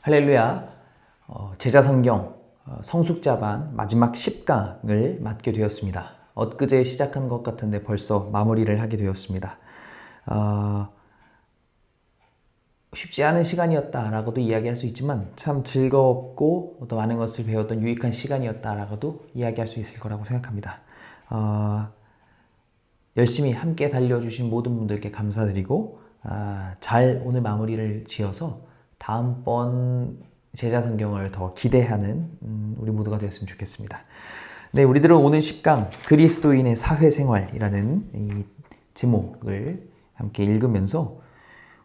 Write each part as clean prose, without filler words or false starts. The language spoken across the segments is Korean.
할렐루야. 제자성경 성숙자반 마지막 10강을 맡게 되었습니다. 엊그제 시작한 것 같은데 벌써 마무리를 하게 되었습니다. 쉽지 않은 시간이었다라고도 이야기할 수 있지만 참 즐겁고 또 많은 것을 배웠던 유익한 시간이었다라고도 이야기할 수 있을 거라고 생각합니다. 열심히 함께 달려주신 모든 분들께 감사드리고 잘 오늘 마무리를 지어서 다음번 제자성경을 더 기대하는 우리 모두가 되었으면 좋겠습니다. 네, 우리들은 오늘 10강 그리스도인의 사회생활이라는 이 제목을 함께 읽으면서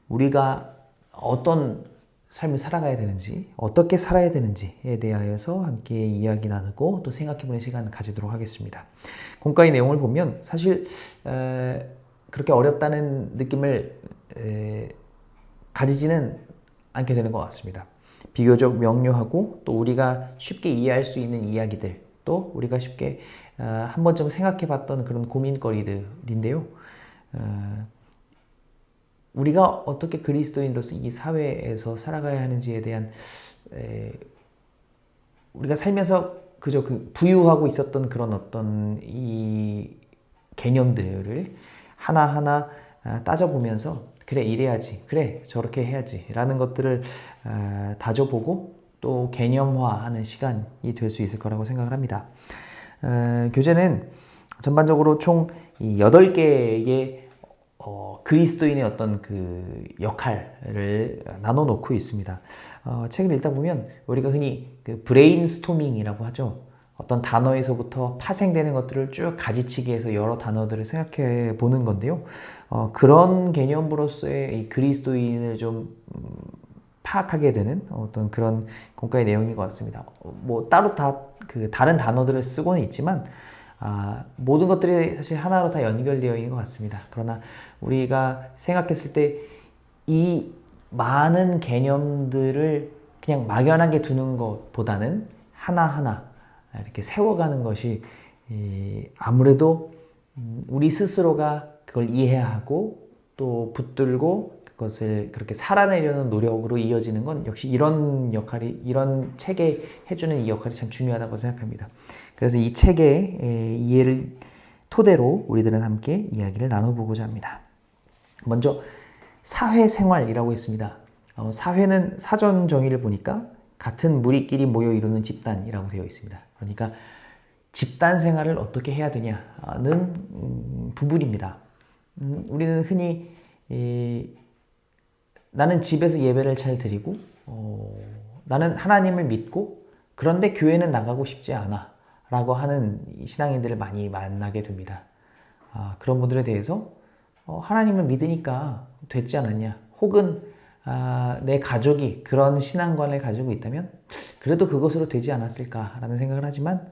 우리가 어떤 삶을 살아가야 되는지, 어떻게 살아야 되는지에 대하여서 함께 이야기 나누고 또 생각해보는 시간 가지도록 하겠습니다. 공과의 내용을 보면 사실 그렇게 어렵다는 느낌을 가지지는 않게 되는 것 같습니다. 비교적 명료하고 또 우리가 쉽게 이해할 수 있는 이야기들, 또 우리가 쉽게 한 번쯤 생각해봤던 그런 고민거리들인데요. 우리가 어떻게 그리스도인으로서 이 사회에서 살아가야 하는지에 대한 우리가 살면서 그저 부유하고 있었던 그런 어떤 이 개념들을 하나하나 따져보면서 그래 이래야지, 그래 저렇게 해야지 라는 것들을 다져보고 또 개념화하는 시간이 될 수 있을 거라고 생각을 합니다. 교재는 전반적으로 총 8개의 그리스도인의 어떤 그 역할을 나눠 놓고 있습니다. 책을 읽다 보면 우리가 흔히 그 브레인스토밍이라고 하죠. 어떤 단어에서부터 파생되는 것들을 쭉 가지치기 해서 여러 단어들을 생각해 보는 건데요. 그런 개념으로서의 이 그리스도인을 좀 파악하게 되는 어떤 그런 공과의 내용인 것 같습니다. 뭐 따로 다른 단어들을 쓰고는 있지만 모든 것들이 사실 하나로 다 연결되어 있는 것 같습니다. 그러나 우리가 생각했을 때 이 많은 개념들을 그냥 막연하게 두는 것보다는 하나하나 이렇게 세워가는 것이 아무래도 우리 스스로가 그걸 이해하고 또 붙들고 그것을 그렇게 살아내려는 노력으로 이어지는 건 역시 이런 책에 해주는 이 역할이 참 중요하다고 생각합니다. 그래서 이 책의 이해를 토대로 우리들은 함께 이야기를 나눠보고자 합니다. 먼저 사회생활이라고 했습니다. 사회는 사전 정의를 보니까 같은 무리끼리 모여 이루는 집단이라고 되어 있습니다. 그러니까 집단 생활을 어떻게 해야 되냐는 부분입니다. 우리는 흔히 나는 집에서 예배를 잘 드리고 나는 하나님을 믿고 그런데 교회는 나가고 싶지 않아 라고 하는 신앙인들을 많이 만나게 됩니다. 그런 분들에 대해서 하나님을 믿으니까 됐지 않았냐, 혹은 내 가족이 그런 신앙관을 가지고 있다면 그래도 그것으로 되지 않았을까라는 생각을 하지만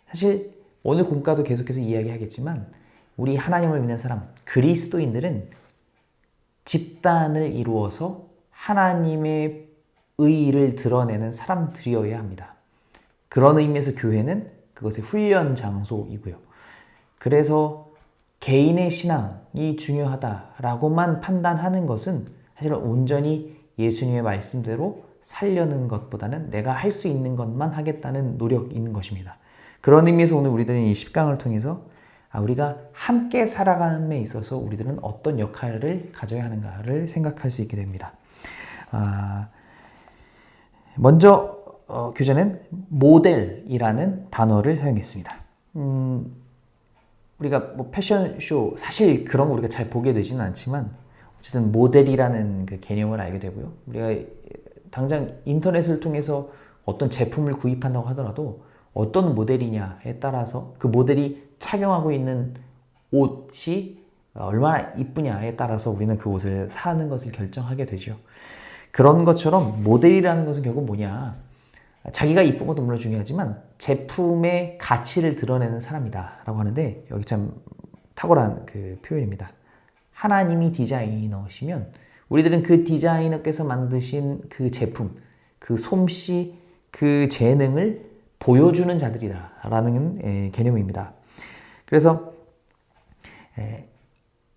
사실 오늘 공과도 계속해서 이야기하겠지만 우리 하나님을 믿는 사람, 그리스도인들은 집단을 이루어서 하나님의 의의를 드러내는 사람들이어야 합니다. 그런 의미에서 교회는 그것의 훈련 장소이고요. 그래서 개인의 신앙이 중요하다라고만 판단하는 것은 사실 온전히 예수님의 말씀대로 살려는 것보다는 내가 할 수 있는 것만 하겠다는 노력이 있는 것입니다. 그런 의미에서 오늘 우리들은 이 10강을 통해서 우리가 함께 살아감에 있어서 우리들은 어떤 역할을 가져야 하는가를 생각할 수 있게 됩니다. 먼저 교재는 모델이라는 단어를 사용했습니다. 우리가 뭐 패션쇼 사실 그런 거 우리가 잘 보게 되지는 않지만 어쨌든 모델이라는 그 개념을 알게 되고요. 우리가 당장 인터넷을 통해서 어떤 제품을 구입한다고 하더라도 어떤 모델이냐에 따라서 그 모델이 착용하고 있는 옷이 얼마나 이쁘냐에 따라서 우리는 그 옷을 사는 것을 결정하게 되죠. 그런 것처럼 모델이라는 것은 결국 뭐냐, 자기가 이쁜 것도 물론 중요하지만 제품의 가치를 드러내는 사람이다 라고 하는데 여기 참 탁월한 그 표현입니다. 하나님이 디자이너시면 우리들은 그 디자이너께서 만드신 그 제품, 그 솜씨, 그 재능을 보여주는 자들이다 라는 개념입니다. 그래서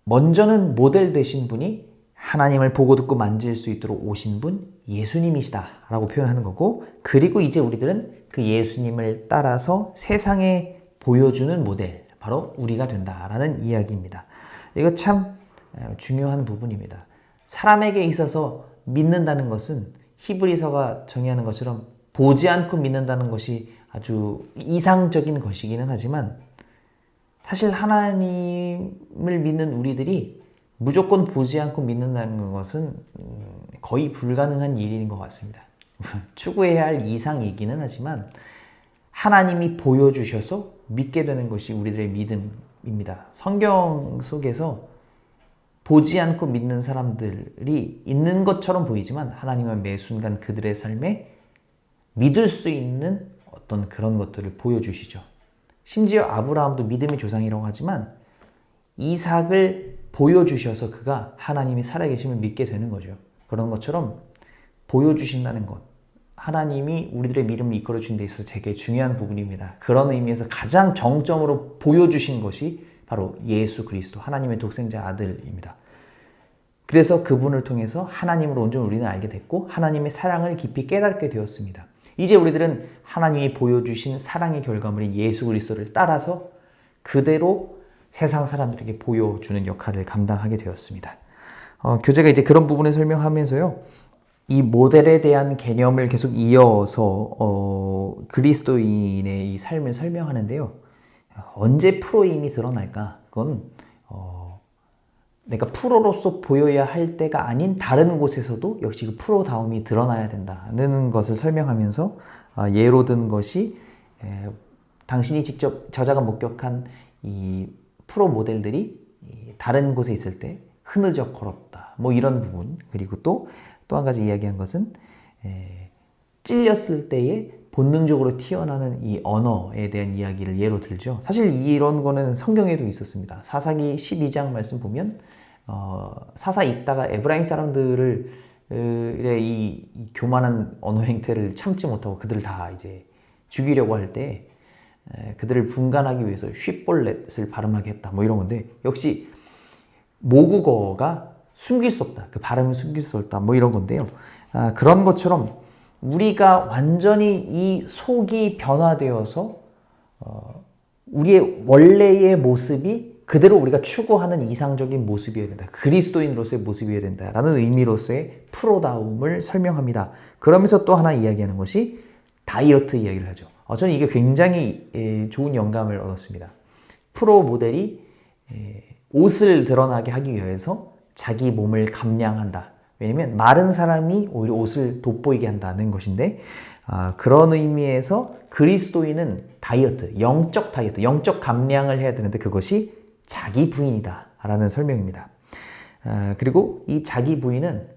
먼저는 모델 되신 분이 하나님을 보고 듣고 만질 수 있도록 오신 분 예수님이시다 라고 표현하는 거고, 그리고 이제 우리들은 그 예수님을 따라서 세상에 보여주는 모델, 바로 우리가 된다라는 이야기입니다. 이거 참 중요한 부분입니다. 사람에게 있어서 믿는다는 것은 히브리서가 정의하는 것처럼 보지 않고 믿는다는 것이 아주 이상적인 것이기는 하지만, 사실 하나님을 믿는 우리들이 무조건 보지 않고 믿는다는 것은 거의 불가능한 일인 것 같습니다. 추구해야 할 이상이기는 하지만 하나님이 보여주셔서 믿게 되는 것이 우리들의 믿음입니다. 성경 속에서 보지 않고 믿는 사람들이 있는 것처럼 보이지만 하나님은 매 순간 그들의 삶에 믿을 수 있는 어떤 그런 것들을 보여주시죠. 심지어 아브라함도 믿음의 조상이라고 하지만 이삭을 보여주셔서 그가 하나님이 살아계심을 믿게 되는 거죠. 그런 것처럼 보여주신다는 것, 하나님이 우리들의 믿음을 이끌어 주는 데 있어서 되게 중요한 부분입니다. 그런 의미에서 가장 정점으로 보여주신 것이 바로 예수 그리스도, 하나님의 독생자 아들입니다. 그래서 그분을 통해서 하나님을 온전히 우리는 알게 됐고 하나님의 사랑을 깊이 깨닫게 되었습니다. 이제 우리들은 하나님이 보여주신 사랑의 결과물인 예수 그리스도를 따라서 그대로 세상 사람들에게 보여주는 역할을 감당하게 되었습니다. 교재가 이제 그런 부분을 설명하면서요, 이 모델에 대한 개념을 계속 이어서 그리스도인의 이 삶을 설명하는데요. 언제 프로임이 드러날까? 그건 내가 프로로서 보여야 할 때가 아닌 다른 곳에서도 역시 그 프로다움이 드러나야 된다는 것을 설명하면서 예로 든 것이 당신이 직접 저자가 목격한 이 프로 모델들이 다른 곳에 있을 때 흐느적 걸었다, 뭐 이런 부분. 그리고 또 한 가지 이야기한 것은 찔렸을 때에 본능적으로 튀어나오는 이 언어에 대한 이야기를 예로 들죠. 사실 이런 거는 성경에도 있었습니다. 사사기 12장 말씀 보면 사사 있다가 에브라임 사람들을 이 교만한 언어 행태를 참지 못하고 그들을 다 이제 죽이려고 할 때 그들을 분간하기 위해서 쉿볼렛을 발음하게 했다, 뭐 이런 건데, 역시 모국어가 숨길 수 없다, 그 발음을 숨길 수 없다, 뭐 이런 건데요. 그런 것처럼 우리가 완전히 이 속이 변화되어서 우리의 원래의 모습이 그대로 우리가 추구하는 이상적인 모습이어야 된다, 그리스도인으로서의 모습이어야 된다라는 의미로서의 프로다움을 설명합니다. 그러면서 또 하나 이야기하는 것이 다이어트 이야기를 하죠. 저는 이게 굉장히 좋은 영감을 얻었습니다. 프로 모델이 옷을 드러나게 하기 위해서 자기 몸을 감량한다. 왜냐면 마른 사람이 오히려 옷을 돋보이게 한다는 것인데, 그런 의미에서 그리스도인은 다이어트, 영적 감량을 해야 되는데 그것이 자기 부인이다 라는 설명입니다. 그리고 이 자기 부인은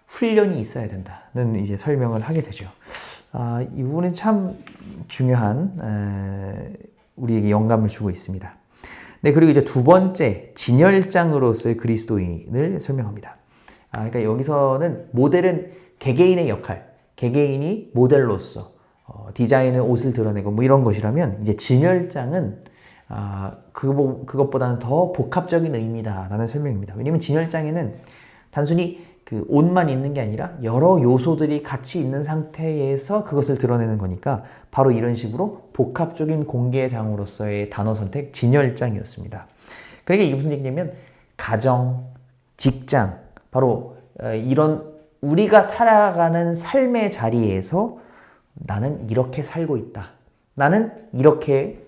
훈련이 있어야 된다는 이제 설명을 하게 되죠. 이 부분은 참 중요한 우리에게 영감을 주고 있습니다. 네, 그리고 이제 두 번째, 진열장으로서의 그리스도인을 설명합니다. 그러니까 여기서는 모델은 개개인의 역할, 개개인이 모델로서 디자인의 옷을 드러내고 뭐 이런 것이라면, 이제 진열장은 그것보다는 더 복합적인 의미다라는 설명입니다. 왜냐하면 진열장에는 단순히 그 옷만 있는 게 아니라 여러 요소들이 같이 있는 상태에서 그것을 드러내는 거니까 바로 이런 식으로 복합적인 공개장으로서의 단어 선택, 진열장이었습니다. 그러니까 이게 무슨 얘기냐면 가정, 직장, 바로 이런 우리가 살아가는 삶의 자리에서 나는 이렇게 살고 있다, 나는 이렇게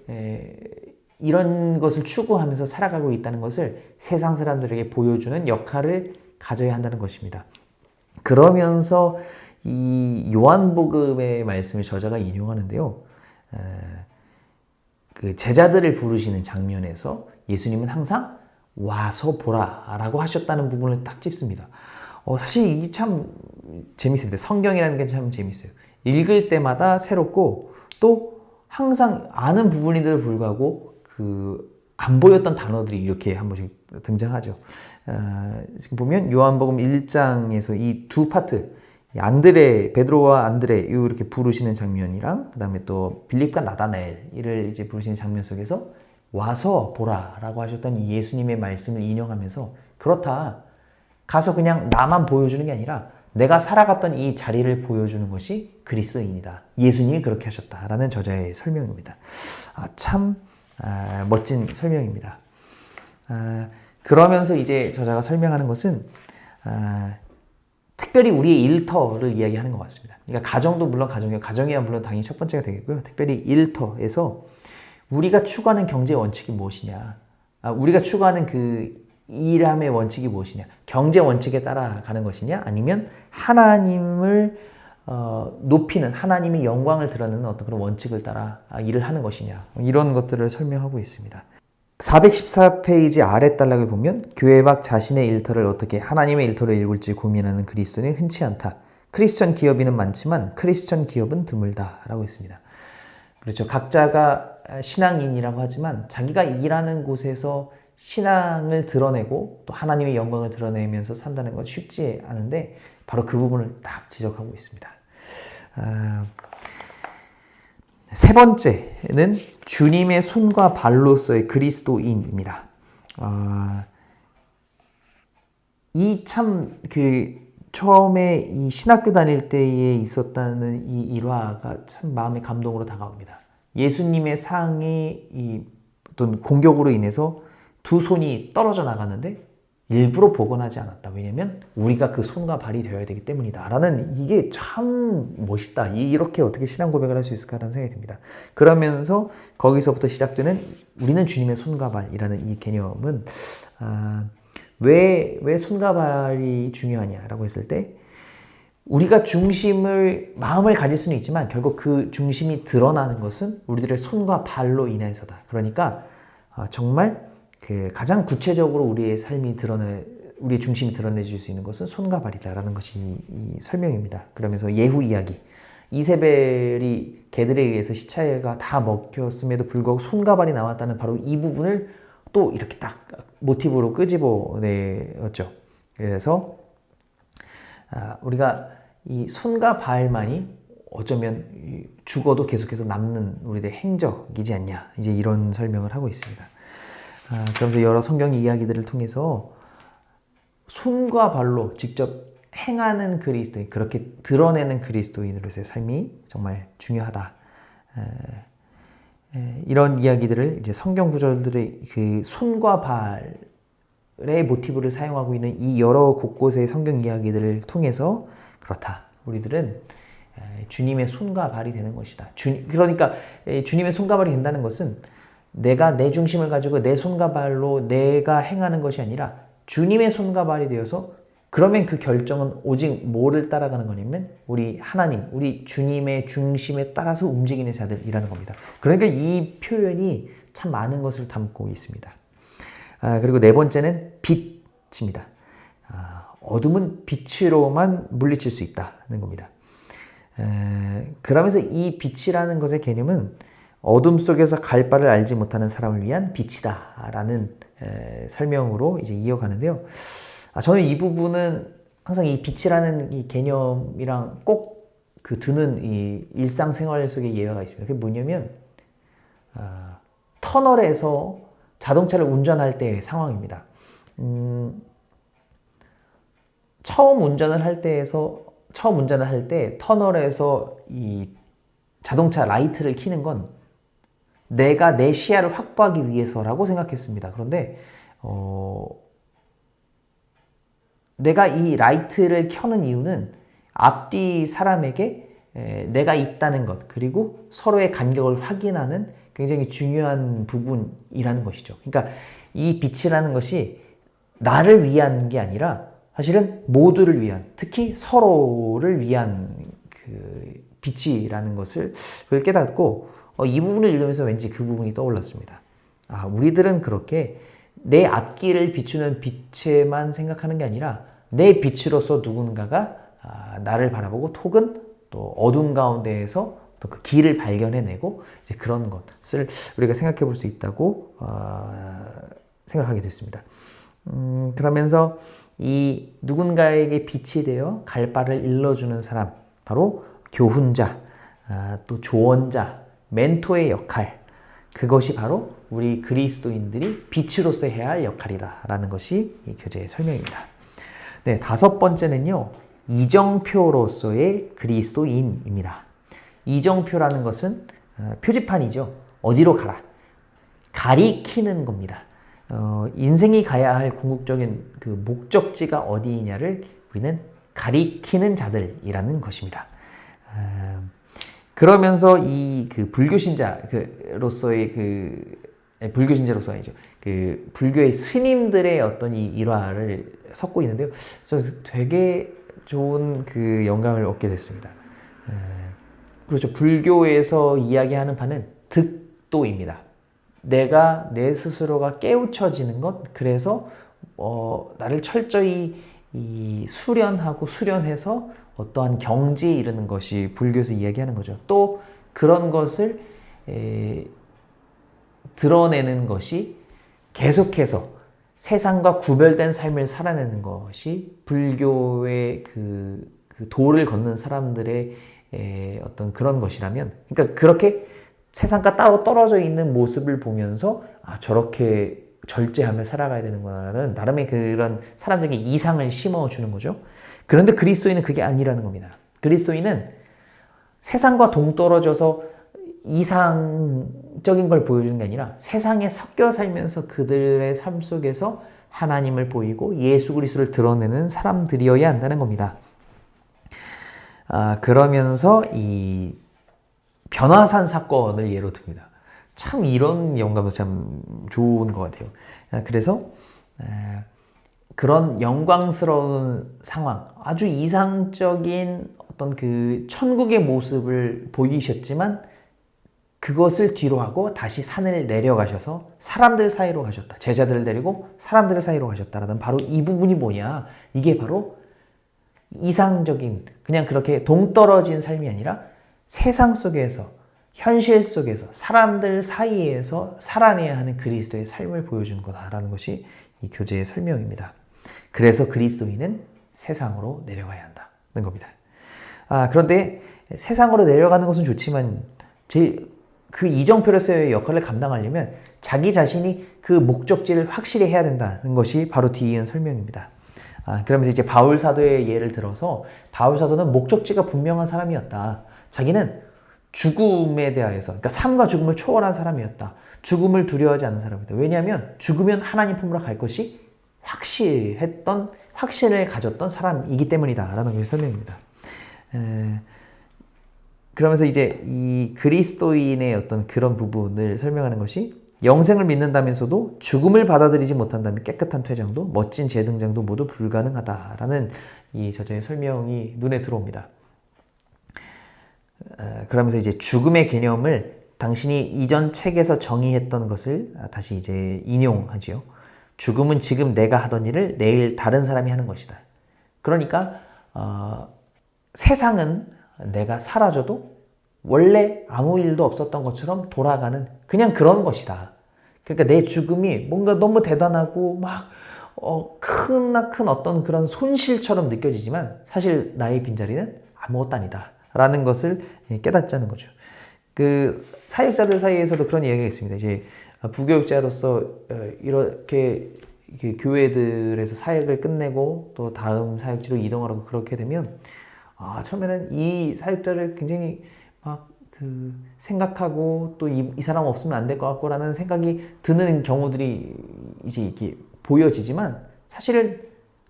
이런 것을 추구하면서 살아가고 있다는 것을 세상 사람들에게 보여주는 역할을 가져야 한다는 것입니다. 그러면서 이 요한복음의 말씀을 저자가 인용하는데요. 그 제자들을 부르시는 장면에서 예수님은 항상 와서 보라 라고 하셨다는 부분을 딱 짚습니다. 사실 이게 참 재밌습니다. 성경이라는 게 참 재밌어요. 읽을 때마다 새롭고, 또 항상 아는 부분인데도 불구하고 안 보였던 단어들이 이렇게 한 번씩 등장하죠. 지금 보면 요한복음 1장에서 이 두 파트, 베드로와 안드레 이렇게 부르시는 장면이랑, 그 다음에 또 빌립과 나다나엘을 이제 부르시는 장면 속에서 와서 보라라고 하셨던 이 예수님의 말씀을 인용하면서, 그렇다, 가서 그냥 나만 보여주는 게 아니라 내가 살아갔던 이 자리를 보여주는 것이 그리스도인이다. 예수님이 그렇게 하셨다라는 저자의 설명입니다. 참 멋진 설명입니다. 그러면서 이제 저자가 설명하는 것은 특별히 우리의 일터를 이야기하는 것 같습니다. 그러니까 가정도 물론 가정이요. 가정이야 물론 당연히 첫 번째가 되겠고요. 특별히 일터에서 우리가 추구하는 경제 원칙이 무엇이냐. 우리가 추구하는 그 일함의 원칙이 무엇이냐. 경제 원칙에 따라가는 것이냐. 아니면 하나님을 높이는, 하나님의 영광을 드러내는 어떤 그런 원칙을 따라 일을 하는 것이냐. 이런 것들을 설명하고 있습니다. 414페이지 아래 단락을 보면 교회 밖 자신의 일터를 어떻게 하나님의 일터로 일굴지 고민하는 그리스도인이 흔치 않다. 크리스천 기업인은 많지만 크리스천 기업은 드물다 라고 했습니다. 그렇죠. 각자가 신앙인이라고 하지만 자기가 일하는 곳에서 신앙을 드러내고 또 하나님의 영광을 드러내면서 산다는 건 쉽지 않은데 바로 그 부분을 딱 지적하고 있습니다. 세 번째는 주님의 손과 발로서의 그리스도인입니다. 이 참 처음에 이 신학교 다닐 때에 있었다는 이 일화가 참 마음의 감동으로 다가옵니다. 예수님의 상이 이 어떤 공격으로 인해서 두 손이 떨어져 나갔는데 일부러 복원하지 않았다. 왜냐면 우리가 그 손과 발이 되어야 되기 때문이다. 라는 이게 참 멋있다. 이렇게 어떻게 신앙 고백을 할 수 있을까라는 생각이 듭니다. 그러면서 거기서부터 시작되는 우리는 주님의 손과 발이라는 이 개념은 왜 손과 발이 중요하냐라고 했을 때 우리가 마음을 가질 수는 있지만 결국 그 중심이 드러나는 것은 우리들의 손과 발로 인해서다. 그러니까 정말 가장 구체적으로 우리의 우리의 중심이 드러내줄 수 있는 것은 손과 발이다라는 것이 이 설명입니다. 그러면서 예후 이야기. 이세벨이 개들에 의해서 시체가 다 먹혔음에도 불구하고 손과 발이 나왔다는 바로 이 부분을 또 이렇게 딱 모티브로 끄집어내었죠. 그래서 우리가 이 손과 발만이 어쩌면 죽어도 계속해서 남는 우리들의 행적이지 않냐. 이제 이런 설명을 하고 있습니다. 그러면서 여러 성경 이야기들을 통해서 손과 발로 직접 행하는 그리스도인, 그렇게 드러내는 그리스도인으로서의 삶이 정말 중요하다. 이런 이야기들을 이제 성경 구절들의 그 손과 발의 모티브를 사용하고 있는 이 여러 곳곳의 성경 이야기들을 통해서 그렇다. 우리들은 주님의 손과 발이 되는 것이다. 그러니까 주님의 손과 발이 된다는 것은 내가 내 중심을 가지고 내 손과 발로 내가 행하는 것이 아니라 주님의 손과 발이 되어서 그러면 그 결정은 오직 뭐를 따라가는 거냐면 우리 하나님, 우리 주님의 중심에 따라서 움직이는 자들이라는 겁니다. 그러니까 이 표현이 참 많은 것을 담고 있습니다. 그리고 네 번째는 빛입니다. 어둠은 빛으로만 물리칠 수 있다는 겁니다. 그러면서 이 빛이라는 것의 개념은 어둠 속에서 갈 바를 알지 못하는 사람을 위한 빛이다 라는 설명으로 이제 이어가는데요. 저는 이 부분은 항상 이 빛이라는 이 개념이랑 꼭 드는 이 일상생활 속의 예화가 있습니다. 그게 뭐냐면 터널에서 자동차를 운전할 때의 상황입니다. 처음 운전을 할 때 터널에서 이 자동차 라이트를 켜는 건 내가 내 시야를 확보하기 위해서라고 생각했습니다. 그런데 내가 이 라이트를 켜는 이유는 앞뒤 사람에게 내가 있다는 것 그리고 서로의 간격을 확인하는 굉장히 중요한 부분이라는 것이죠. 그러니까 이 빛이라는 것이 나를 위한 게 아니라 사실은 모두를 위한, 특히 서로를 위한 그 빛이라는 것을 그걸 깨닫고 이 부분을 읽으면서 왠지 그 부분이 떠올랐습니다. 우리들은 그렇게 내 앞길을 비추는 빛에만 생각하는 게 아니라 내 빛으로서 누군가가 나를 바라보고 혹은 또 어둠 가운데에서 또 그 길을 발견해내고 이제 그런 것을 우리가 생각해 볼 수 있다고 생각하게 됐습니다. 그러면서 이 누군가에게 빛이 되어 갈 바를 일러주는 사람, 바로 교훈자, 또 조언자, 멘토의 역할, 그것이 바로 우리 그리스도인들이 빛으로서 해야 할 역할이다 라는 것이 이 교재의 설명입니다. 네, 다섯 번째는요. 이정표로서의 그리스도인입니다. 이정표라는 것은 표지판이죠. 어디로 가라. 가리키는 겁니다. 인생이 가야 할 궁극적인 그 목적지가 어디냐를 우리는 가리키는 자들이라는 것입니다. 그러면서 이 그 불교신자로서의 불교신자로서 아니죠. 그 불교의 스님들의 어떤 이 일화를 섞고 있는데요. 저 되게 좋은 그 영감을 얻게 됐습니다. 그렇죠. 불교에서 이야기하는 바는 득도입니다. 내가 내 스스로가 깨우쳐지는 것, 그래서 나를 철저히 수련하고 수련해서 어떠한 경지에 이르는 것이 불교에서 이야기하는 거죠. 또 그런 것을 드러내는 것이 계속해서 세상과 구별된 삶을 살아내는 것이 불교의 그 도를 걷는 사람들의 어떤 그런 것이라면, 그러니까 그렇게 세상과 따로 떨어져 있는 모습을 보면서 저렇게 절제하며 살아가야 되는구나라는 나름의 그런 사람들에게 이상을 심어주는 거죠. 그런데 그리스도인은 그게 아니라는 겁니다. 그리스도인은 세상과 동떨어져서 이상적인 걸 보여주는 게 아니라 세상에 섞여 살면서 그들의 삶 속에서 하나님을 보이고 예수 그리스도를 드러내는 사람들이어야 한다는 겁니다. 그러면서 이 변화산 사건을 예로 듭니다. 참 이런 영감도 참 좋은 것 같아요. 그래서 그런 영광스러운 상황, 아주 이상적인 어떤 그 천국의 모습을 보이셨지만 그것을 뒤로 하고 다시 산을 내려가셔서 사람들 사이로 가셨다. 제자들을 데리고 사람들 사이로 가셨다라는 바로 이 부분이 뭐냐? 이게 바로 이상적인 그냥 그렇게 동떨어진 삶이 아니라 세상 속에서 현실 속에서 사람들 사이에서 살아내야 하는 그리스도의 삶을 보여주는 거다라는 것이 이 교재의 설명입니다. 그래서 그리스도인은 세상으로 내려가야 한다는 겁니다. 그런데 세상으로 내려가는 것은 좋지만 그 이정표로서의 역할을 감당하려면 자기 자신이 그 목적지를 확실히 해야 된다는 것이 바로 뒤에 있는 설명입니다. 그러면서 이제 바울 사도의 예를 들어서 바울 사도는 목적지가 분명한 사람이었다. 자기는 죽음에 대하여서, 그러니까 삶과 죽음을 초월한 사람이었다. 죽음을 두려워하지 않는 사람이다. 왜냐하면 죽으면 하나님 품으로 갈 것이 확신을 가졌던 사람이기 때문이다라는 것이 설명입니다. 그러면서 이제 이 그리스도인의 어떤 그런 부분을 설명하는 것이 영생을 믿는다면서도 죽음을 받아들이지 못한다면 깨끗한 퇴장도 멋진 재등장도 모두 불가능하다라는 이 저자의 설명이 눈에 들어옵니다. 그러면서 이제 죽음의 개념을 당신이 이전 책에서 정의했던 것을 다시 이제 인용하지요. 죽음은 지금 내가 하던 일을 내일 다른 사람이 하는 것이다. 그러니까 세상은 내가 사라져도 원래 아무 일도 없었던 것처럼 돌아가는 그냥 그런 것이다. 그러니까 내 죽음이 뭔가 너무 대단하고 막 크나큰 어떤 그런 손실처럼 느껴지지만 사실 나의 빈자리는 아무것도 아니다 라는 것을 깨닫자는 거죠. 그 사역자들 사이에서도 그런 이야기가 있습니다. 이제 부교육자로서 이렇게 교회들에서 사역을 끝내고 또 다음 사역지로 이동하라고 그렇게 되면 처음에는 이 사역자를 굉장히 막 생각하고 또 이 사람 없으면 안 될 것 같고라는 생각이 드는 경우들이 이제 이렇게 보여지지만 사실은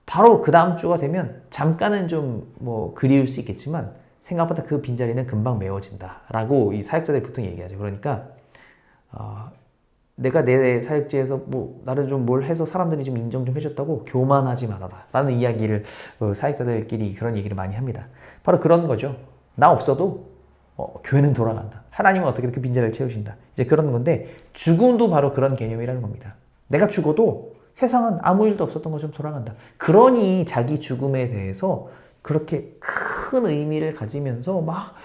바로 그 다음 주가 되면 잠깐은 좀 뭐 그리울 수 있겠지만 생각보다 그 빈자리는 금방 메워진다라고 이 사역자들이 보통 얘기하죠. 그러니까 내가 내 사역지에서 뭐 나를 좀 뭘 해서 사람들이 좀 인정 좀 해줬다고 교만하지 말아라 라는 이야기를 사역자들끼리 그런 얘기를 많이 합니다. 바로 그런 거죠. 나 없어도 교회는 돌아간다. 하나님은 어떻게 그 빈자리를 채우신다. 이제 그런 건데 죽음도 바로 그런 개념이라는 겁니다. 내가 죽어도 세상은 아무 일도 없었던 것처럼 돌아간다. 그러니 자기 죽음에 대해서 그렇게 큰 의미를 가지면서 막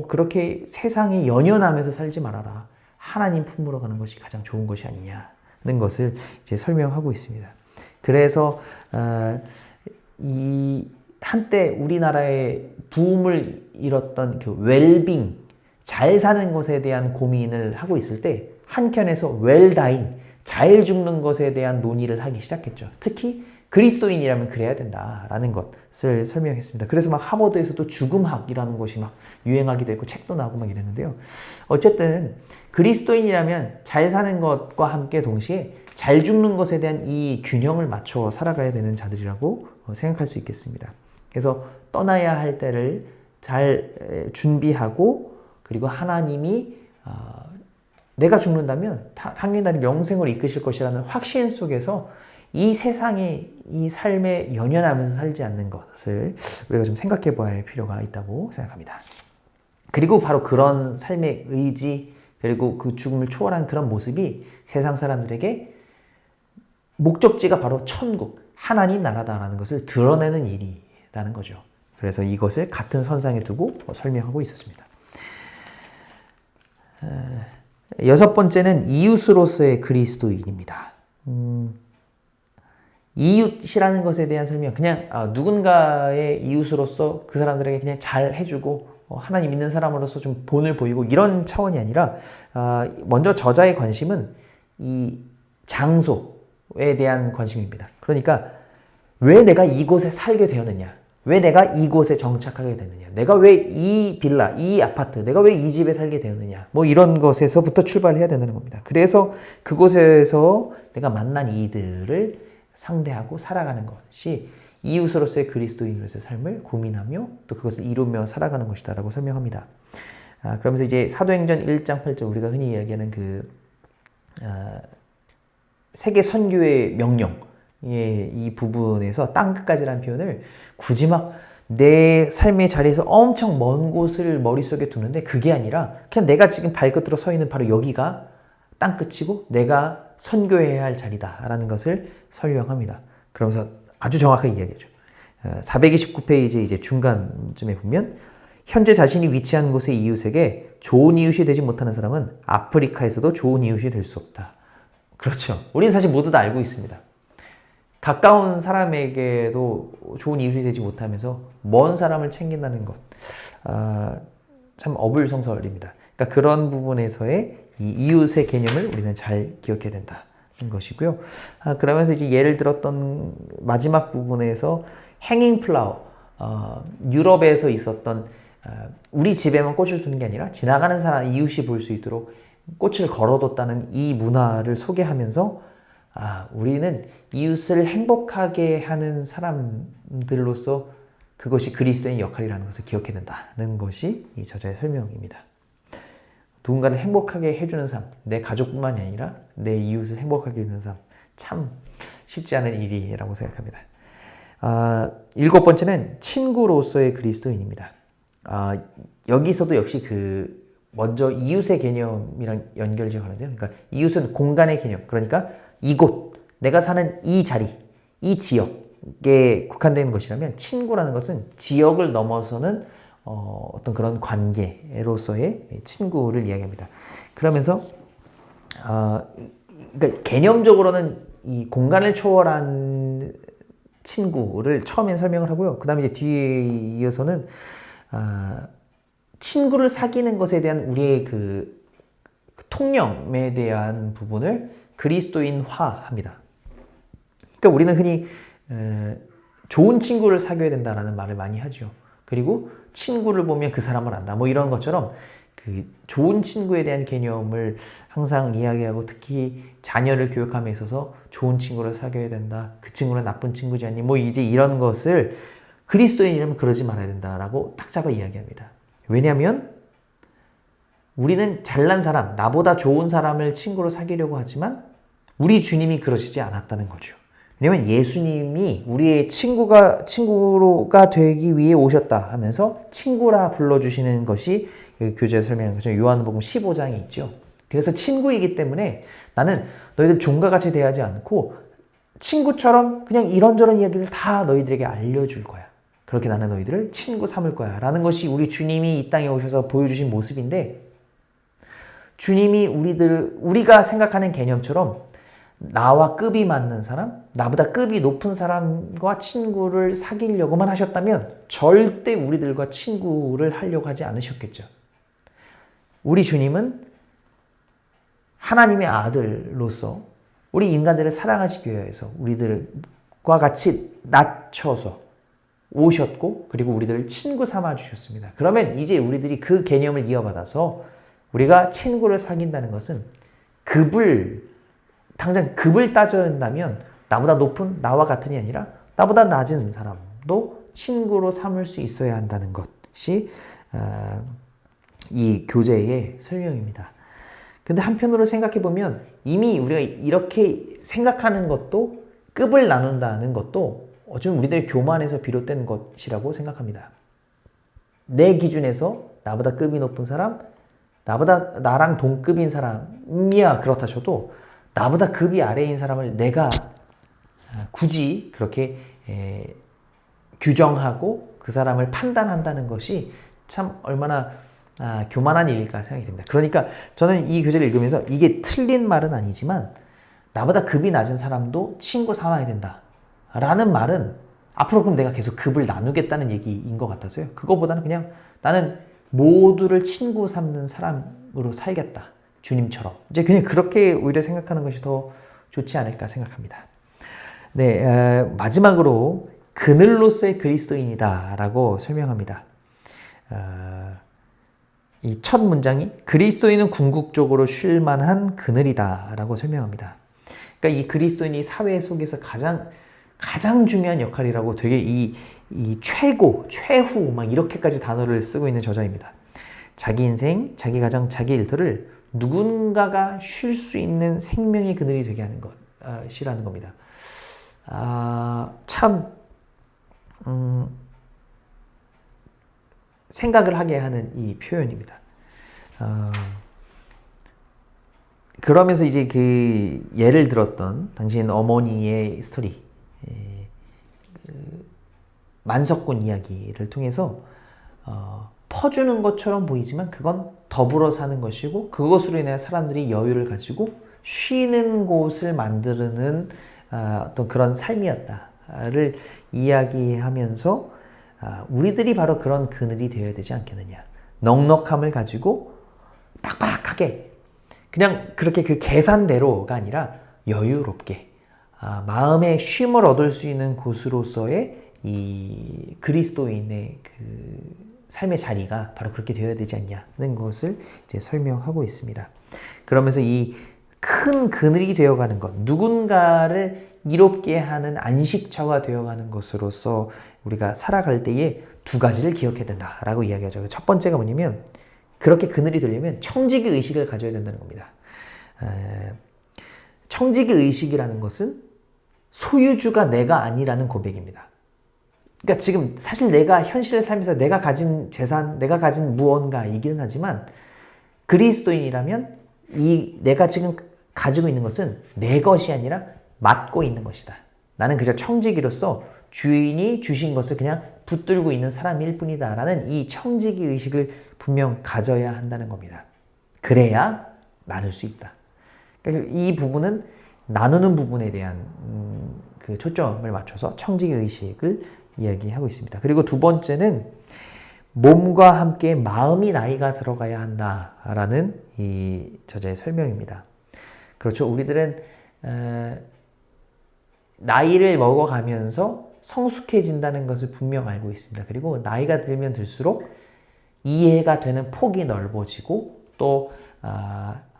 그렇게 세상에 연연하면서 살지 말아라. 하나님 품으로 가는 것이 가장 좋은 것이 아니냐는 것을 이제 설명하고 있습니다. 그래서 이 한때 우리나라의 부음을 잃었던 그 웰빙, 잘 사는 것에 대한 고민을 하고 있을 때 한켠에서 웰다잉, 잘 죽는 것에 대한 논의를 하기 시작했죠. 특히 그리스도인이라면 그래야 된다라는 것을 설명했습니다. 그래서 막 하버드에서도 죽음학이라는 것이 막 유행하기도 했고 책도 나오고 막 이랬는데요. 어쨌든 그리스도인이라면 잘 사는 것과 함께 동시에 잘 죽는 것에 대한 이 균형을 맞춰 살아가야 되는 자들이라고 생각할 수 있겠습니다. 그래서 떠나야 할 때를 잘 준비하고 그리고 하나님이 내가 죽는다면 당연히 나를 영생으로 이끄실 것이라는 확신 속에서 이 세상의 이 삶에 연연하면서 살지 않는 것을 우리가 좀 생각해 봐야 할 필요가 있다고 생각합니다. 그리고 바로 그런 삶의 의지 그리고 그 죽음을 초월한 그런 모습이 세상 사람들에게 목적지가 바로 천국, 하나님 나라다라는 것을 드러내는 일이라는 거죠. 그래서 이것을 같은 선상에 두고 설명하고 있었습니다. 여섯 번째는 이웃으로서의 그리스도인입니다. 이웃이라는 것에 대한 설명, 그냥 누군가의 이웃으로서 그 사람들에게 그냥 잘 해주고 하나님 믿는 사람으로서 좀 본을 보이고 이런 차원이 아니라 먼저 저자의 관심은 이 장소에 대한 관심입니다. 그러니까 왜 내가 이곳에 살게 되었느냐, 왜 내가 이곳에 정착하게 됐느냐, 내가 왜 이 빌라, 이 아파트, 내가 왜 이 집에 살게 되었느냐, 뭐 이런 것에서부터 출발해야 된다는 겁니다. 그래서 그곳에서 내가 만난 이들을 상대하고 살아가는 것이 이웃으로서의 그리스도인으로서의 삶을 고민하며 또 그것을 이루며 살아가는 것이다라고 설명합니다. 그러면서 이제 사도행전 1장 8절 우리가 흔히 이야기하는 세계 선교의 명령 이 부분에서 땅끝까지라는 표현을 굳이 막 내 삶의 자리에서 엄청 먼 곳을 머릿속에 두는데 그게 아니라 그냥 내가 지금 발끝으로 서 있는 바로 여기가 땅끝이고 내가 선교해야 할 자리다라는 것을 설명합니다. 그러면서 아주 정확하게 이야기하죠. 429페이지 이제 중간쯤에 보면 현재 자신이 위치한 곳의 이웃에게 좋은 이웃이 되지 못하는 사람은 아프리카에서도 좋은 이웃이 될 수 없다. 그렇죠. 우리는 사실 모두 다 알고 있습니다. 가까운 사람에게도 좋은 이웃이 되지 못하면서 먼 사람을 챙긴다는 것. 참 어불성설입니다. 그러니까 그런 부분에서의 이 이웃의 개념을 우리는 잘 기억해야 된다는 것이고요. 그러면서 이제 예를 들었던 마지막 부분에서 행잉 플라워, 유럽에서 있었던 우리 집에만 꽃을 두는 게 아니라 지나가는 사람 이웃이 볼 수 있도록 꽃을 걸어뒀다는 이 문화를 소개하면서 우리는 이웃을 행복하게 하는 사람들로서 그것이 그리스도의 역할이라는 것을 기억해야 된다는 것이 이 저자의 설명입니다. 누군가를 행복하게 해주는 삶, 내 가족뿐만이 아니라 내 이웃을 행복하게 해주는 삶, 참 쉽지 않은 일이라고 생각합니다. 일곱 번째는 친구로서의 그리스도인입니다. 여기서도 역시 먼저 이웃의 개념이랑 연결이 가는데요. 그러니까 이웃은 공간의 개념, 그러니까 이곳, 내가 사는 이 자리, 이 지역에 국한된 것이라면 친구라는 것은 지역을 넘어서는 어떤 그런 관계로서의 친구를 이야기합니다. 그러면서 그러니까 개념적으로는 이 공간을 초월한 친구를 처음엔 설명을 하고요. 그 다음에 이제 뒤에 이어서는 친구를 사귀는 것에 대한 우리의 그 통념에 대한 부분을 그리스도인화합니다. 그러니까 우리는 흔히 좋은 친구를 사귀어야 된다라는 말을 많이 하죠. 그리고 친구를 보면 그 사람을 안다. 뭐 이런 것처럼 그 좋은 친구에 대한 개념을 항상 이야기하고 특히 자녀를 교육함에 있어서 좋은 친구를 사귀어야 된다. 그 친구는 나쁜 친구지 않니? 뭐 이제 이런 것을 그리스도인이라면 그러지 말아야 된다라고 딱 잡아 이야기합니다. 왜냐하면 우리는 잘난 사람, 나보다 좋은 사람을 친구로 사귀려고 하지만 우리 주님이 그러시지 않았다는 거죠. 왜냐하면 예수님이 우리의 친구가 되기 위해 오셨다 하면서 친구라 불러주시는 것이 여기 교재에 설명한 거죠. 요한복음 15장에 있죠. 그래서 친구이기 때문에 나는 너희들 종과 같이 대하지 않고 친구처럼 그냥 이런저런 이야기를 다 너희들에게 알려줄 거야. 그렇게 나는 너희들을 친구 삼을 거야. 라는 것이 우리 주님이 이 땅에 오셔서 보여주신 모습인데 주님이 우리가 생각하는 개념처럼 나와 급이 맞는 사람, 나보다 급이 높은 사람과 친구를 사귀려고만 하셨다면 절대 우리들과 친구를 하려고 하지 않으셨겠죠. 우리 주님은 하나님의 아들로서 우리 인간들을 사랑하시기 위해서 우리들과 같이 낮춰서 오셨고 그리고 우리들을 친구 삼아 주셨습니다. 그러면 이제 우리들이 그 개념을 이어받아서 우리가 친구를 사귄다는 것은 당장 급을 따져낸다면 나보다 높은 나와 같은이 아니라 나보다 낮은 사람도 친구로 삼을 수 있어야 한다는 것이 이 교제의 설명입니다. 근데 한편으로 생각해 보면 이미 우리가 이렇게 생각하는 것도 급을 나눈다는 것도 어쩌면 우리들의 교만에서 비롯된 것이라고 생각합니다. 내 기준에서 나보다 급이 높은 사람, 나랑 동급인 사람이야 그렇다 쳐도 나보다 급이 아래인 사람을 내가 굳이 그렇게 규정하고 그 사람을 판단한다는 것이 참 얼마나 교만한 일일까 생각이 듭니다. 그러니까 저는 이 교재를 읽으면서 이게 틀린 말은 아니지만 나보다 급이 낮은 사람도 친구 삼아야 된다 라는 말은 앞으로 그럼 내가 계속 급을 나누겠다는 얘기인 것 같아서요. 그거보다는 그냥 나는 모두를 친구 삼는 사람으로 살겠다. 주님처럼. 이제 그냥 그렇게 오히려 생각하는 것이 더 좋지 않을까 생각합니다. 네, 마지막으로 그늘로서의 그리스도인이다 라고 설명합니다. 이 첫 문장이 그리스도인은 궁극적으로 쉴만한 그늘이다 라고 설명합니다. 그러니까 이 그리스도인이 사회 속에서 가장 중요한 역할이라고 되게 이 최고, 최후 막 이렇게까지 단어를 쓰고 있는 저자입니다. 자기 인생, 자기 가정, 자기 일터를 누군가가 쉴 수 있는 생명의 그늘이 되게 하는 것이라는 겁니다. 참 생각을 하게 하는 이 표현입니다. 그러면서 이제 그 예를 들었던 당신 어머니의 스토리, 만석군 이야기를 통해서 퍼주는 것처럼 보이지만 그건 더불어 사는 것이고 그것으로 인해 사람들이 여유를 가지고 쉬는 곳을 만드는 어떤 그런 삶이었다를 이야기하면서 우리들이 바로 그런 그늘이 되어야 되지 않겠느냐. 넉넉함을 가지고 빡빡하게 그냥 그렇게 그 계산대로가 아니라 여유롭게 마음의 쉼을 얻을 수 있는 곳으로서의 이 그리스도인의 그 삶의 자리가 바로 그렇게 되어야 되지 않냐는 것을 이제 설명하고 있습니다. 그러면서 이 큰 그늘이 되어가는 것, 누군가를 이롭게 하는 안식처가 되어가는 것으로서 우리가 살아갈 때에 두 가지를 기억해야 된다라고 이야기하죠. 첫 번째가 뭐냐면 그렇게 그늘이 되려면 청지기 의식을 가져야 된다는 겁니다. 청지기 의식이라는 것은 소유주가 내가 아니라는 고백입니다. 그러니까 지금 사실 내가 현실을 살면서 내가 가진 재산, 내가 가진 무언가이기는 하지만 그리스도인이라면 내가 지금 가지고 있는 것은 내 것이 아니라 맡고 있는 것이다. 나는 그저 청지기로서 주인이 주신 것을 그냥 붙들고 있는 사람일 뿐이다 라는 이 청지기 의식을 분명 가져야 한다는 겁니다. 그래야 나눌 수 있다. 그러니까 이 부분은 나누는 부분에 대한 그 초점을 맞춰서 청지기 의식을 이야기하고 있습니다. 그리고 두 번째는 몸과 함께 마음이 나이가 들어가야 한다라는 이 저자의 설명입니다. 그렇죠. 우리들은 나이를 먹어가면서 성숙해진다는 것을 분명 알고 있습니다. 그리고 나이가 들면 들수록 이해가 되는 폭이 넓어지고 또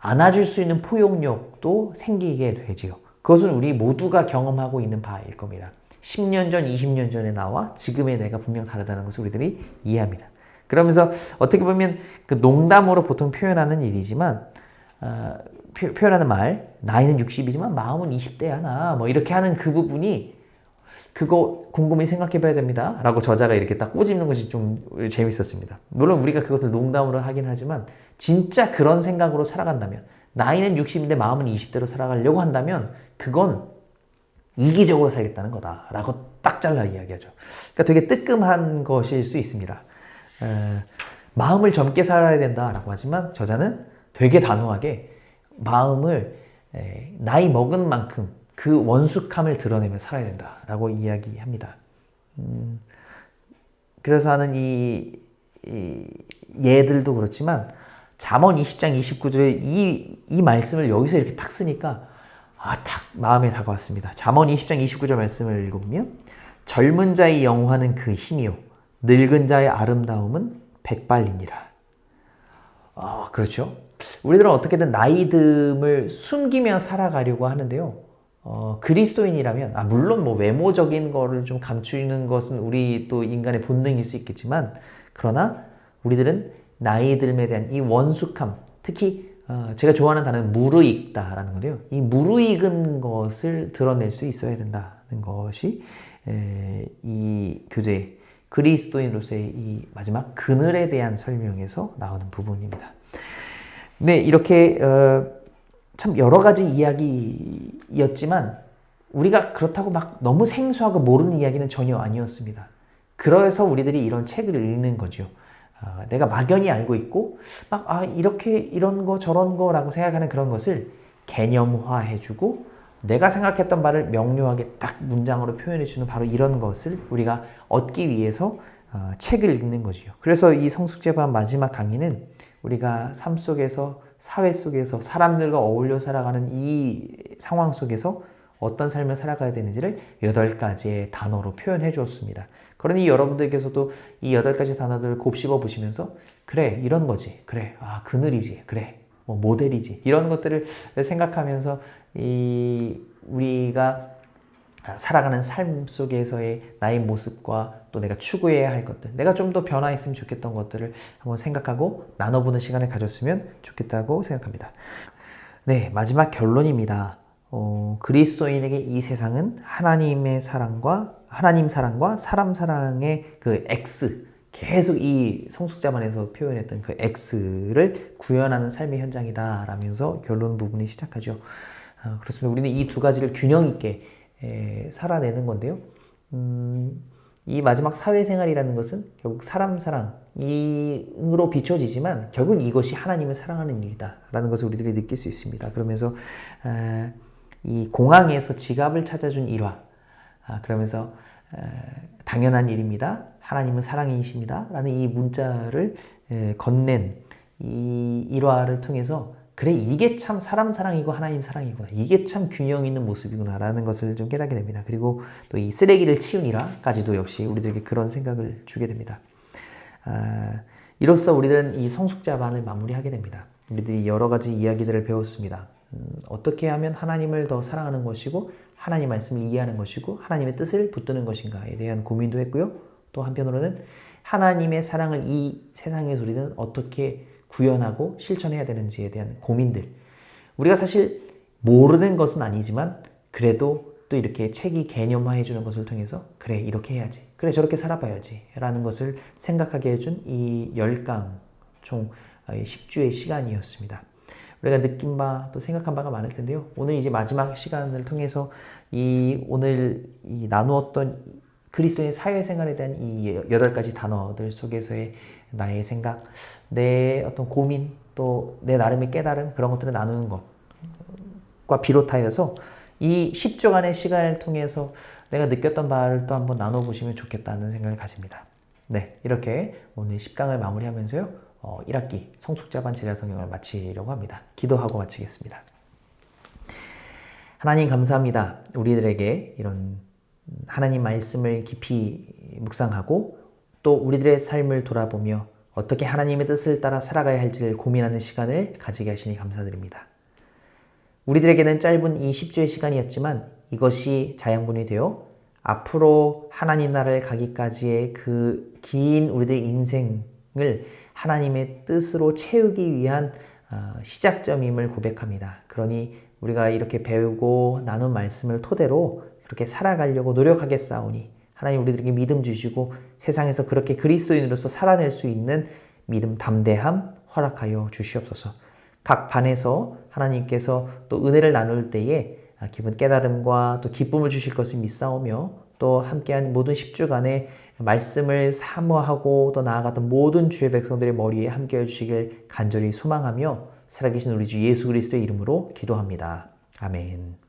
안아줄 수 있는 포용력도 생기게 되지요. 그것은 우리 모두가 경험하고 있는 바일 겁니다. 10년 전, 20년 전의 나와 지금의 내가 분명 다르다는 것을 우리들이 이해합니다. 그러면서 어떻게 보면 그 농담으로 보통 표현하는 일이지만 표현하는 말, 나이는 60이지만 마음은 20대야 나 뭐 이렇게 하는 그 부분이 그거 곰곰이 생각해 봐야 됩니다 라고 저자가 이렇게 딱 꼬집는 것이 좀 재밌었습니다. 물론 우리가 그것을 농담으로 하긴 하지만 진짜 그런 생각으로 살아간다면 나이는 60인데 마음은 20대로 살아가려고 한다면 그건 이기적으로 살겠다는 거다라고 딱 잘라 이야기하죠. 그러니까 되게 뜨끔한 것일 수 있습니다. 마음을 젊게 살아야 된다라고 하지만 저자는 되게 단호하게 마음을 나이 먹은 만큼 그 원숙함을 드러내며 살아야 된다라고 이야기합니다. 그래서 하는 이 예들도 그렇지만 잠언 20장 29절에 이 말씀을 여기서 이렇게 탁 쓰니까 딱 마음에 다가왔습니다. 잠언 20장 29절 말씀을 읽어보면 젊은 자의 영화는 그 힘이요 늙은 자의 아름다움은 백발이니라. 그렇죠. 우리들은 어떻게든 나이듦을 숨기며 살아가려고 하는데요. 그리스도인이라면 물론 뭐 외모적인 거를 좀 감추는 것은 우리 또 인간의 본능일 수 있겠지만 그러나 우리들은 나이 듦에 대한 이 원숙함, 특히 제가 좋아하는 단어는 무르익다라는 건데요. 이 무르익은 것을 드러낼 수 있어야 된다는 것이 이 교재 그리스도인으로서의 이 마지막 그늘에 대한 설명에서 나오는 부분입니다. 네, 이렇게 참 여러 가지 이야기였지만 우리가 그렇다고 막 너무 생소하고 모르는 이야기는 전혀 아니었습니다. 그래서 우리들이 이런 책을 읽는 거죠. 내가 막연히 알고 있고 이렇게 이런 거 저런 거라고 생각하는 그런 것을 개념화해주고 내가 생각했던 바를 명료하게 딱 문장으로 표현해주는 바로 이런 것을 우리가 얻기 위해서 책을 읽는 거죠. 그래서 이 성숙제반 마지막 강의는 우리가 삶 속에서 사회 속에서 사람들과 어울려 살아가는 이 상황 속에서 어떤 삶을 살아가야 되는지를 8가지의 단어로 표현해 주었습니다. 그러니 여러분들께서도 이 8가지 단어들을 곱씹어 보시면서 그래 이런 거지, 그래 그늘이지, 그래 뭐 모델이지 이런 것들을 생각하면서 우리가 살아가는 삶 속에서의 나의 모습과 또 내가 추구해야 할 것들, 내가 좀 더 변화했으면 좋겠던 것들을 한번 생각하고 나눠보는 시간을 가졌으면 좋겠다고 생각합니다. 네, 마지막 결론입니다. 그리스도인에게 이 세상은 하나님 사랑과 사람 사랑의 그 X, 계속 이 성숙자반에서 표현했던 그 X를 구현하는 삶의 현장이다 라면서 결론 부분이 시작하죠. 그렇습니다. 우리는 이 두 가지를 균형 있게 살아내는 건데요. 이 마지막 사회생활이라는 것은 결국 사람 사랑으로 비춰지지만 결국 이것이 하나님을 사랑하는 일이다 라는 것을 우리들이 느낄 수 있습니다. 그러면서 이 공항에서 지갑을 찾아준 일화, 그러면서 당연한 일입니다. 하나님은 사랑이십니다 라는 이 문자를 건넨 이 일화를 통해서 그래 이게 참 사람 사랑이고 하나님 사랑이구나, 이게 참 균형 있는 모습이구나 라는 것을 좀 깨닫게 됩니다. 그리고 또 이 쓰레기를 치우니라까지도 역시 우리들에게 그런 생각을 주게 됩니다. 이로써 우리들은 이 성숙자반을 마무리하게 됩니다. 우리들이 여러 가지 이야기들을 배웠습니다. 어떻게 하면 하나님을 더 사랑하는 것이고 하나님 말씀을 이해하는 것이고 하나님의 뜻을 붙드는 것인가에 대한 고민도 했고요. 또 한편으로는 하나님의 사랑을 이 세상에서 우리는 어떻게 구현하고 실천해야 되는지에 대한 고민들, 우리가 사실 모르는 것은 아니지만 그래도 또 이렇게 책이 개념화해 주는 것을 통해서 그래 이렇게 해야지, 그래 저렇게 살아봐야지 라는 것을 생각하게 해준 이 10강 총 10주의 시간이었습니다. 우리가 느낀 바 또 생각한 바가 많을 텐데요. 오늘 이제 마지막 시간을 통해서 오늘 나누었던 그리스도의 사회생활에 대한 이 8가지 단어들 속에서의 나의 생각, 내 어떤 고민, 또 내 나름의 깨달음, 그런 것들을 나누는 것과 비롯하여서 이 10주간의 시간을 통해서 내가 느꼈던 바를 또 한번 나눠보시면 좋겠다는 생각을 가집니다. 네, 이렇게 오늘 10강을 마무리하면서요, 1학기 성숙자반 제자성경을 마치려고 합니다. 기도하고 마치겠습니다. 하나님 감사합니다. 우리들에게 이런 하나님 말씀을 깊이 묵상하고 또 우리들의 삶을 돌아보며 어떻게 하나님의 뜻을 따라 살아가야 할지를 고민하는 시간을 가지게 하시니 감사드립니다. 우리들에게는 짧은 이 10주의 시간이었지만 이것이 자양분이 되어 앞으로 하나님 나라를 가기까지의 그 긴 우리들의 인생을 하나님의 뜻으로 채우기 위한 시작점임을 고백합니다. 그러니 우리가 이렇게 배우고 나눈 말씀을 토대로 그렇게 살아가려고 노력하겠사오니 하나님 우리들에게 믿음 주시고 세상에서 그렇게 그리스도인으로서 살아낼 수 있는 믿음, 담대함 허락하여 주시옵소서. 각 반에서 하나님께서 또 은혜를 나눌 때에 기쁜 깨달음과 또 기쁨을 주실 것을 믿사오며 또 함께한 모든 10주간의 말씀을 사모하고 또 나아갔던 모든 주의 백성들의 머리에 함께해 주시길 간절히 소망하며 살아계신 우리 주 예수 그리스도의 이름으로 기도합니다. 아멘.